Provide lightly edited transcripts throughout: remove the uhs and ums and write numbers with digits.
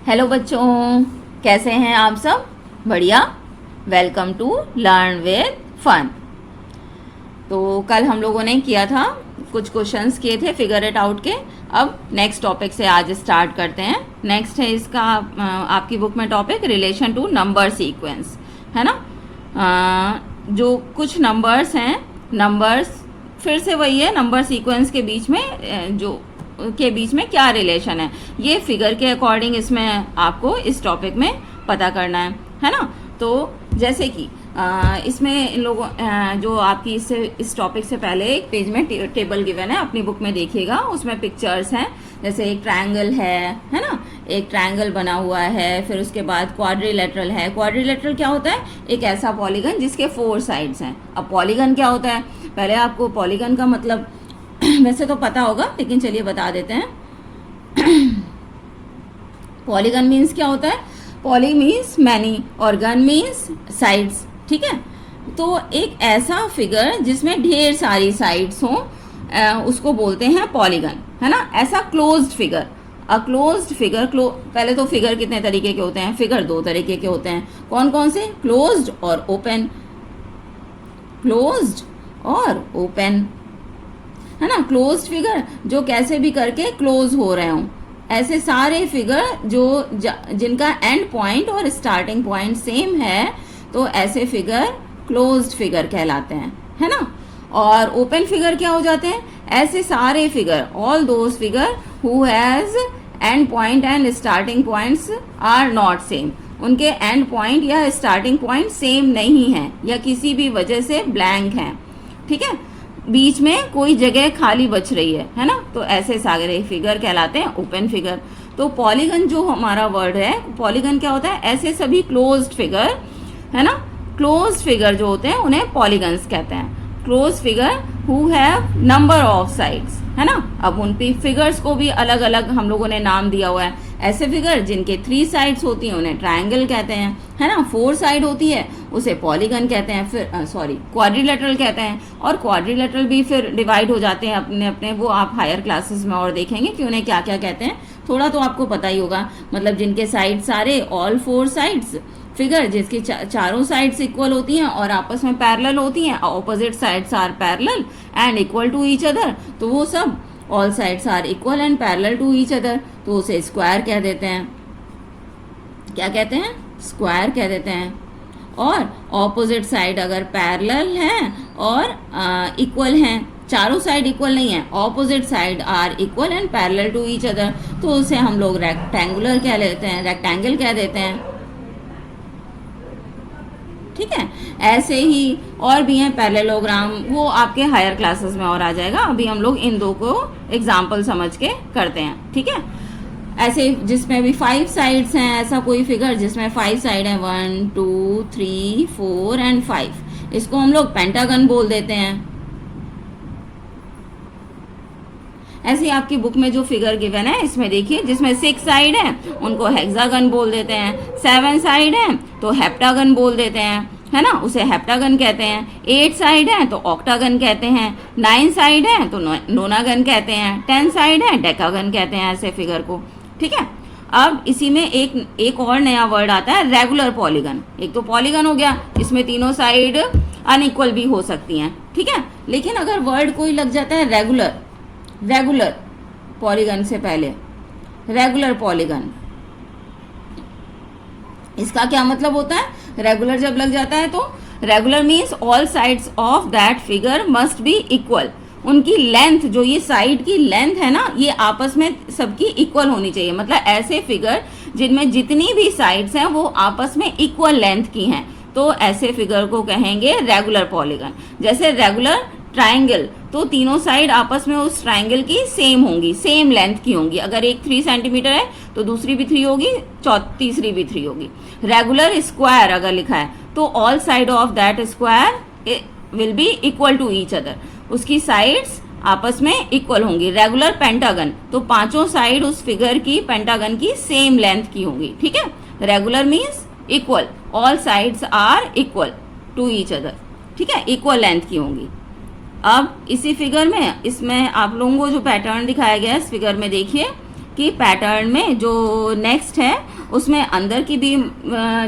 Hello बच्चों, कैसे हैं आप सब? बढ़िया। Welcome to learn with fun. तो कल हम लोगों ने किया था, कुछ क्वेश्चंस किए थे फिगर इट आउट के। अब नेक्स्ट टॉपिक से आज स्टार्ट करते हैं। नेक्स्ट है इसका आपकी बुक में topic relation to number sequence, है ना। जो कुछ नंबर्स हैं, नंबर्स फिर से वही है, नंबर सीक्वेंस के बीच में क्या रिलेशन है, ये फिगर के अकॉर्डिंग इसमें आपको इस टॉपिक में पता करना है ना। तो जैसे कि इसमें इन लोगों जो आपकी इस टॉपिक से पहले एक पेज में टेबल गिवन है, अपनी बुक में देखिएगा। उसमें पिक्चर्स हैं, जैसे एक ट्रायंगल है ना, एक ट्रायंगल बना हुआ है। फिर उसके बाद क्वाड्रिलेटरल है। क्वाड्रिलेटरल क्या होता है? एक ऐसा पॉलीगन जिसके 4 साइड्स हैं। अब पॉलीगन क्या होता है, पहले आपको पॉलीगन का मतलब वैसे तो पता होगा, लेकिन चलिए बता देते हैं। पॉलीगन मीन्स क्या होता है? पॉली मीन्स मैनी और गन मीन्स साइड्स, ठीक है। तो एक ऐसा फिगर जिसमें ढेर सारी साइड्स हों, उसको बोलते हैं पॉलीगन, है ना। ऐसा closed figure, a closed figure. पहले तो फिगर कितने तरीके के होते हैं? फिगर 2 तरीके के होते हैं। कौन कौन से? क्लोज्ड और ओपन। क्लोज्ड और ओपन, है ना। क्लोज्ड फिगर जो कैसे भी करके क्लोज हो रहे हों, ऐसे सारे फिगर जिनका एंड पॉइंट और स्टार्टिंग पॉइंट सेम है, तो ऐसे फिगर क्लोज्ड फिगर कहलाते हैं, है ना। और ओपन फिगर क्या हो जाते हैं? ऐसे सारे figure, all those figure who has end point and starting points are not same. उनके एंड पॉइंट या स्टार्टिंग पॉइंट सेम नहीं है, या किसी भी वजह से ब्लैंक हैं, ठीक है। बीच में कोई जगह खाली बच रही है ना। तो ऐसे सारे फिगर कहलाते हैं ओपन फिगर। तो पॉलीगन जो हमारा वर्ड है, पॉलीगन क्या होता है? ऐसे सभी क्लोज्ड फिगर, है ना। क्लोज्ड फिगर जो होते हैं उन्हें पॉलीगन्स कहते हैं। Closed figure who have number of sides, है ना। अब उन फिगर्स को भी अलग अलग हम लोगों ने नाम दिया हुआ है। ऐसे फिगर जिनके 3 साइड्स होती हैं उन्हें ट्रायंगल कहते हैं, है ना। 4 साइड होती है उसे पॉलीगन कहते हैं, फिर क्वाड्रिलेटरल कहते हैं। और क्वाड्रिलेटरल भी फिर डिवाइड हो जाते हैं अपने अपने, वो आप हायर क्लासेस में और देखेंगे कि उन्हें क्या क्या कहते हैं। थोड़ा तो आपको पता ही होगा, मतलब जिनके साइड सारे ऑल 4 साइड्स फिगर, जिसकी चारों साइड्स इक्वल होती हैं और आपस में पैरेलल होती हैं, opposite sides are parallel and equal to each other, तो वो सब all sides are equal and parallel to each other, तो उसे स्क्वायर कह देते हैं। क्या कहते हैं? स्क्वायर कह देते हैं। और ऑपोजिट साइड अगर पैरेलल हैं और इक्वल हैं, चारों साइड इक्वल नहीं है, opposite side are equal and parallel to each other, तो उसे हम लोग रेक्टेंगुलर कह लेते हैं, रेक्टेंगल कह देते हैं, ठीक है। ऐसे ही और भी हैं पैरेललोग्राम, वो आपके हायर क्लासेस में और आ जाएगा। अभी हम लोग इन 2 को एग्जाम्पल समझ के करते हैं, ठीक है। ऐसे जिसमें भी 5 साइड्स हैं, ऐसा कोई फिगर जिसमें 5 साइड हैं, 1 2 3 4 एंड 5, इसको हम लोग पेंटागन बोल देते हैं। ऐसे आपकी बुक में जो फिगर गिवन है इसमें देखिए, जिसमें 6 साइड है उनको हेक्सागन बोल देते हैं, 7 साइड है तो हेप्टागन बोल देते हैं, है ना, उसे हेप्टागन कहते हैं। 8 साइड है तो ऑक्टागन कहते हैं, 9 साइड है तो नोनागन कहते हैं, 10 साइड है डेकागन कहते हैं ऐसे फिगर को, ठीक है। अब इसी में एक और नया वर्ड आता है, रेगुलर पॉलीगन। एक तो पॉलीगन हो गया, इसमें तीनों साइड अनइक्वल भी हो सकती हैं, ठीक है। लेकिन अगर वर्ड कोई लग जाता है रेगुलर पॉलीगन से पहले, रेगुलर पॉलीगन, इसका क्या मतलब होता है? रेगुलर जब लग जाता है तो regular means all sides of that figure must be equal. उनकी लेंथ, जो ये साइड की लेंथ है ना, ये आपस में सबकी इक्वल होनी चाहिए। मतलब ऐसे फिगर जिनमें जितनी भी साइड्स हैं वो आपस में इक्वल लेंथ की हैं, तो ऐसे फिगर को कहेंगे रेगुलर पॉलीगन। जैसे रेगुलर ट्रायंगल, तो तीनों साइड आपस में उस ट्रायंगल की सेम होंगी, सेम लेंथ की होंगी। अगर एक 3 सेंटीमीटर है तो दूसरी भी 3 होगी, तीसरी भी 3 होगी। रेगुलर स्क्वायर अगर लिखा है तो all side of that square will be equal to each other, उसकी साइड्स आपस में इक्वल होंगी। रेगुलर पेंटागन, तो 5 साइड उस फिगर की, पेंटागन की सेम लेंथ की होंगी, ठीक है। Regular means equal, all sides are equal to each other, ठीक है, इक्वल लेंथ की होंगी। अब इसी फिगर में, इसमें आप लोगों को जो पैटर्न दिखाया गया है इस फिगर में देखिए कि पैटर्न में जो नेक्स्ट है उसमें अंदर की भी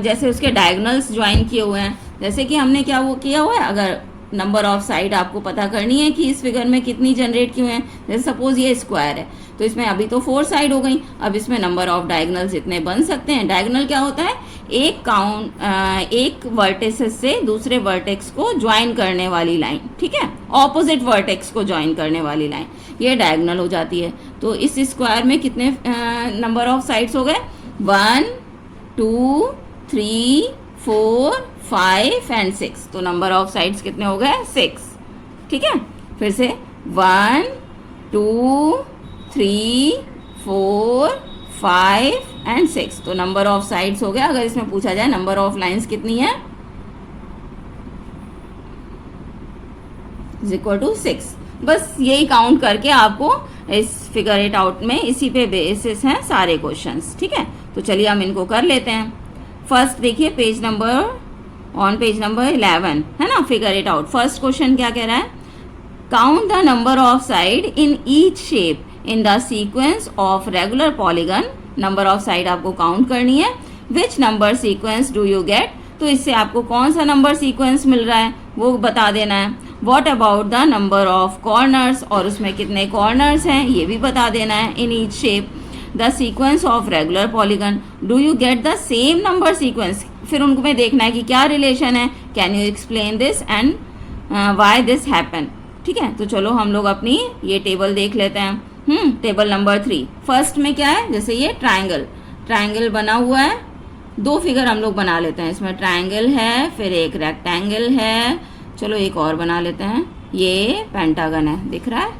जैसे उसके डायगोनल्स ज्वाइन किए हुए हैं, जैसे कि हमने क्या वो किया हुआ है, अगर नंबर ऑफ साइड आपको पता करनी है कि इस फिगर में कितनी जनरेट की हुई हैं, जैसे सपोज ये स्क्वायर है तो इसमें अभी तो 4 साइड हो गई, अब इसमें नंबर ऑफ डायगोनल्स इतने बन सकते हैं। डायगोनल क्या होता है, एक वर्टेक्स से दूसरे वर्टेक्स को ज्वाइन करने वाली लाइन, ठीक है, ऑपोजिट वर्टेक्स को ज्वाइन करने वाली लाइन, ये डायगोनल हो जाती है। तो इस स्क्वायर में कितने नंबर ऑफ साइड्स हो गए, 1 2 3 4 5 एंड 6, तो नंबर ऑफ साइड्स कितने हो गए, 6, ठीक है। फिर से 1 2 3 4 5 एंड 6, तो नंबर ऑफ साइड्स हो गया। अगर इसमें पूछा जाए नंबर ऑफ लाइंस कितनी है, इज इक्वल टू 6। बस यही काउंट करके आपको इस फिगर इट आउट में इसी पे बेसिस हैं सारे क्वेश्चंस, ठीक है। तो चलिए हम इनको कर लेते हैं। फर्स्ट देखिए पेज नंबर 11 है ना, figure it out. First question क्या कह रहा है, count the number of side in each shape in the sequence of regular polygon. Number of side आपको काउंट करनी है। Which number sequence do you get, तो इससे आपको कौन सा नंबर सीक्वेंस मिल रहा है वो बता देना है। What about the number of corners, और उसमें कितने कॉर्नर्स हैं ये भी बता देना है। इन each shape the sequence of regular polygon, do you get the same number sequence, फिर उनको में देखना है कि क्या रिलेशन है। Can you explain this and Y this happen, ठीक है। तो चलो हम लोग अपनी ये टेबल देख लेते हैं। टेबल नंबर 3 फर्स्ट में क्या है, जैसे ये ट्राइंगल बना हुआ है, 2 फिगर हम लोग बना लेते हैं। इसमें ट्राइंगल है, फिर एक रेक्टेंगल है, चलो एक और बना लेते हैं, ये पेंटागन है, दिख रहा है,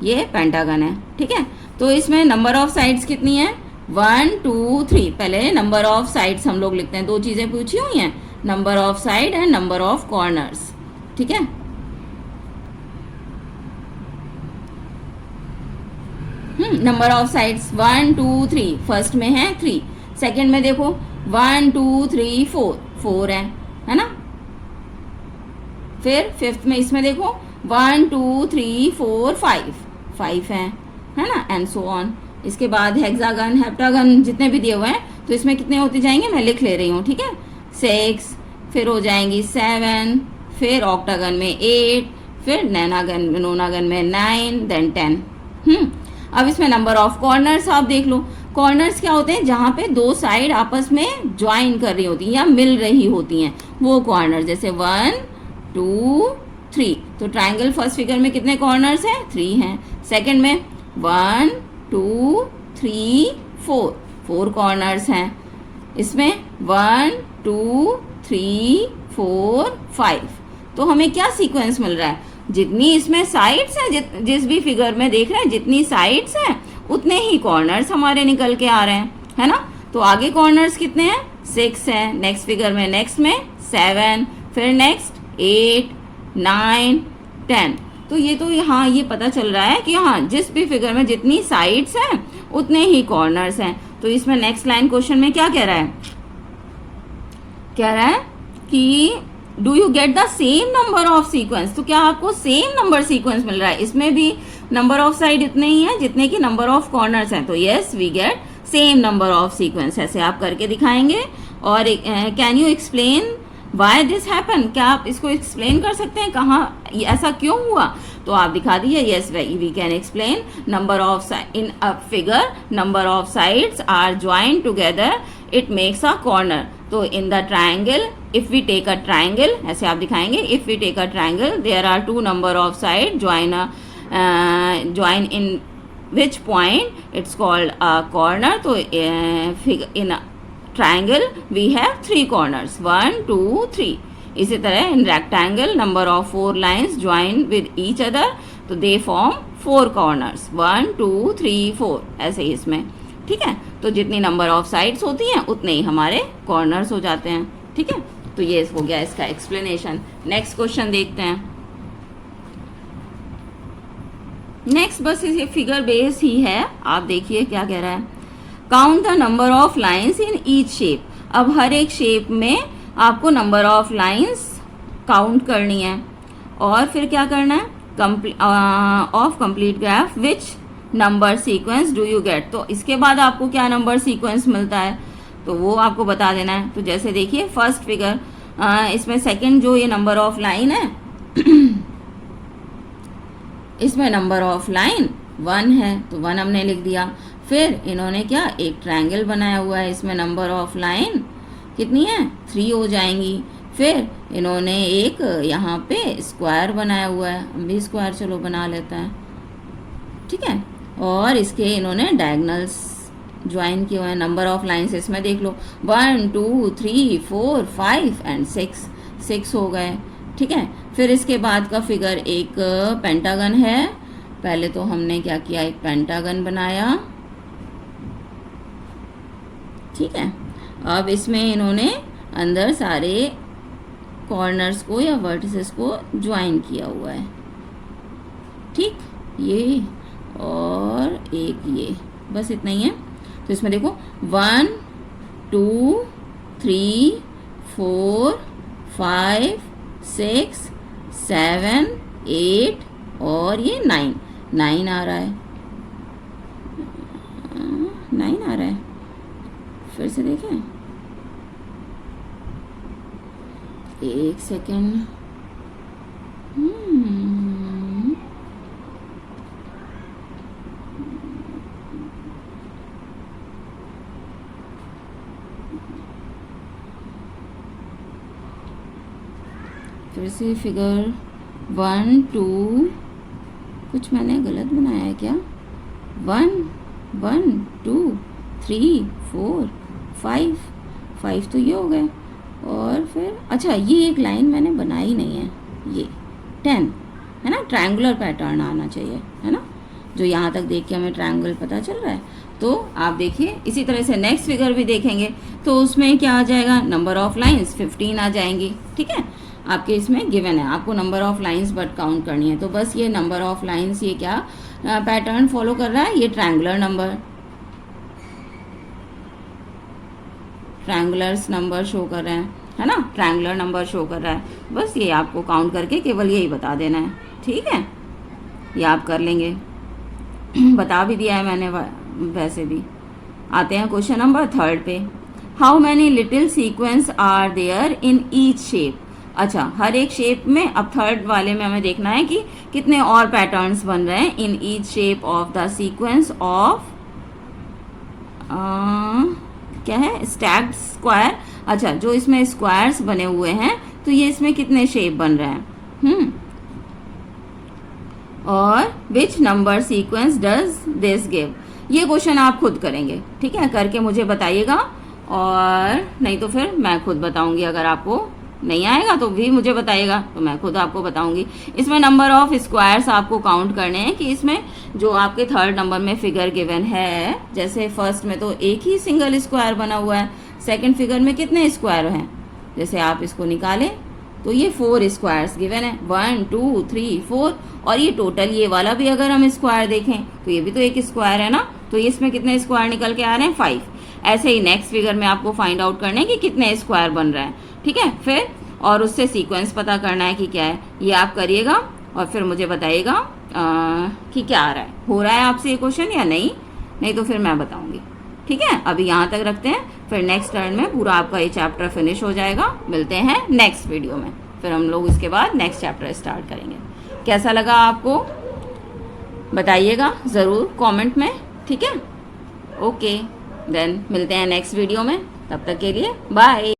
ये पेंटागन है, ठीक है। तो इसमें नंबर ऑफ साइड्स कितनी है, 1 2 3। पहले नंबर ऑफ साइड्स हम लोग लिखते हैं, 2 चीज़ें पूछी हुई हैं, number of side and number of corners, ठीक है। नंबर ऑफ साइड्स 1 2 3, फर्स्ट में है 3, सेकंड में देखो 1 2 3 4 है ना। फिर फिफ्थ में इसमें देखो 1 2 3 4 5 है ना, एंड सो ऑन। इसके बाद हेक्सागन हेप्टागन जितने भी दिए हुए हैं, तो इसमें कितने होते जाएंगे, मैं लिख ले रही हूँ, ठीक है। 6, फिर हो जाएंगी 7, फिर ऑक्टागन में 8, फिर नोनागन में 9, देन 10। अब इसमें नंबर ऑफ कॉर्नर्स आप देख लो। कॉर्नर्स क्या होते हैं, जहाँ पे 2 साइड आपस में ज्वाइन कर रही होती हैं या मिल रही होती हैं, वो कॉर्नर, जैसे 1 2 3। तो ट्राइंगल फर्स्ट फिगर में कितने कॉर्नर्स हैं, 3 हैं। सेकंड में 1 2 3 4 कॉर्नर्स हैं। इसमें 1 2 3 4 5। तो हमें क्या सीक्वेंस मिल रहा है, जितनी इसमें साइड्स हैं, जिस भी फिगर में देख रहे हैं जितनी साइड्स हैं उतने ही कॉर्नर्स हमारे निकल के आ रहे हैं, है ना। तो आगे कॉर्नर्स कितने हैं, 6 हैं, नेक्स्ट फिगर में, नेक्स्ट में 7, फिर नेक्स्ट 8 9 10। तो ये तो हाँ ये पता चल रहा है कि हाँ जिस भी फिगर में जितनी साइड्स हैं उतने ही कॉर्नर्स हैं। तो इसमें नेक्स्ट लाइन क्वेश्चन में क्या कह रहा है कि do you get the same number of sequence, तो क्या आपको सेम नंबर सीक्वेंस मिल रहा है। इसमें भी नंबर ऑफ साइड इतने ही है जितने की नंबर ऑफ कॉर्नर्स हैं, तो yes we get same number of sequence. ऐसे आप करके दिखाएंगे। और can you explain why this happen, क्या आप इसको एक्सप्लेन कर सकते हैं कहाँ ऐसा क्यों हुआ, तो आप दिखा दीजिए। Yes we can explain, number of in a figure number of sides are join together, it makes a corner. तो in the triangle, if we take a triangle, ऐसे आप दिखाएंगे, if we take a triangle there are 2 number of side join in which point it's called a corner. तो in triangle we have 3 corners, 1 2 3। इसी तरह in rectangle number of 4 lines join with each other, तो they form 4 corners, 1 2 3 4, ऐसे ही इसमें, ठीक है। तो जितनी नंबर ऑफ साइड्स होती हैं उतने ही हमारे कॉर्नर्स हो जाते हैं, ठीक है। तो ये हो गया इसका एक्सप्लेनेशन। नेक्स्ट क्वेश्चन देखते हैं। नेक्स्ट बस ये फिगर बेस ही है, आप देखिए क्या कह रहा है। Count the number of lines in each shape. अब हर एक शेप में आपको नंबर ऑफ लाइन्स काउंट करनी है और फिर क्या करना है, of complete graph which number sequence do you get, तो इसके बाद आपको क्या नंबर सीक्वेंस मिलता है तो वो आपको बता देना है। तो जैसे देखिए फर्स्ट फिगर, इसमें सेकंड जो ये नंबर ऑफ लाइन है इसमें नंबर ऑफ लाइन 1 है तो 1 हमने लिख दिया। फिर इन्होंने क्या एक ट्रायंगल बनाया हुआ है, इसमें नंबर ऑफ लाइन कितनी है 3 हो जाएंगी। फिर इन्होंने एक यहाँ पे स्क्वायर बनाया हुआ है, हम भी स्क्वायर चलो बना लेते हैं, ठीक है। और इसके इन्होंने डायगनल्स ज्वाइन किए हुए हैं, नंबर ऑफ लाइन्स इसमें देख लो 1 2 3 4 5 एंड 6 हो गए, ठीक है। फिर इसके बाद का फिगर एक पेंटागन है, पहले तो हमने क्या किया एक पेंटागन बनाया, ठीक है। अब इसमें इन्होंने अंदर सारे कॉर्नर्स को या वर्टिसेस को ज्वाइन किया हुआ है, ठीक, ये और एक ये, बस इतना ही है। तो इसमें देखो 1 2 3 4 5 6 7 8 और ये 9 आ रहा है, 9 आ रहा है। फिर से देखें, एक सेकेंड, फिर से फिगर 1 2, कुछ मैंने गलत बनाया है क्या, 1 1 2 3 4 5 तो ये हो गए। और फिर अच्छा ये एक लाइन मैंने बनाई नहीं है, ये 10 है ना, ट्रायंगुलर पैटर्न आना चाहिए, है ना, जो यहाँ तक देख के हमें ट्रायंगल पता चल रहा है। तो आप देखिए इसी तरह से नेक्स्ट फिगर भी देखेंगे तो उसमें क्या आ जाएगा, नंबर ऑफ लाइंस 15 आ जाएंगी, ठीक है। आपके इसमें गिवन है, आपको number of lines but count करनी है। तो बस ये नंबर ऑफ लाइंस ये क्या पैटर्न फॉलो कर रहा है, ये ट्रायंगुलर नंबर, ट्रायंगुलर्स नंबर शो कर रहे हैं, है ना, ट्रायंगुलर नंबर शो कर रहा है। बस ये आपको काउंट करके केवल यही बता देना है, ठीक है, ये आप कर लेंगे बता भी दिया है मैंने वैसे भी। आते हैं क्वेश्चन नंबर 3 पे, how many little sequence are there in each shape. अच्छा, हर एक शेप में, अब थर्ड वाले में हमें देखना है कि कितने और पैटर्न्स बन रहे हैं इन each shape of the sequence of क्या है, स्टैक्ड स्क्वायर। अच्छा, जो इसमें स्क्वायर्स बने हुए हैं तो ये इसमें कितने शेप बन रहे हैं, और which number sequence does this give. ये क्वेश्चन आप खुद करेंगे, ठीक है, करके मुझे बताइएगा, और नहीं तो फिर मैं खुद बताऊंगी, अगर आपको नहीं आएगा तो भी मुझे बताइएगा, तो मैं खुद आपको बताऊंगी। इसमें नंबर ऑफ स्क्वायर्स आपको काउंट करने हैं कि इसमें जो आपके थर्ड नंबर में फिगर गिवन है, जैसे फर्स्ट में तो एक ही सिंगल स्क्वायर बना हुआ है, सेकंड फिगर में कितने स्क्वायर हैं, जैसे आप इसको निकालें तो ये 4 स्क्वायर्स गिवन है, 1 2 3 4, और ये टोटल ये वाला भी अगर हम स्क्वायर देखें तो ये भी तो एक स्क्वायर है ना, तो ये इसमें कितने स्क्वायर निकल के आ रहे हैं 5। ऐसे ही नेक्स्ट फिगर में आपको फाइंड आउट करना है कि कितने स्क्वायर बन रहे हैं, ठीक है। फिर और उससे सीक्वेंस पता करना है कि क्या है, ये आप करिएगा और फिर मुझे बताइएगा कि क्या आ रहा है, हो रहा है आपसे ये क्वेश्चन या नहीं तो फिर मैं बताऊंगी, ठीक है। अभी यहाँ तक रखते हैं, फिर नेक्स्ट टर्न में पूरा आपका ये चैप्टर फिनिश हो जाएगा। मिलते हैं नेक्स्ट वीडियो में, फिर हम लोग इसके बाद नेक्स्ट चैप्टर स्टार्ट करेंगे। कैसा लगा आपको बताइएगा ज़रूर कमेंट में, ठीक है। ओके देन मिलते हैं नेक्स्ट वीडियो में, तब तक के लिए बाय।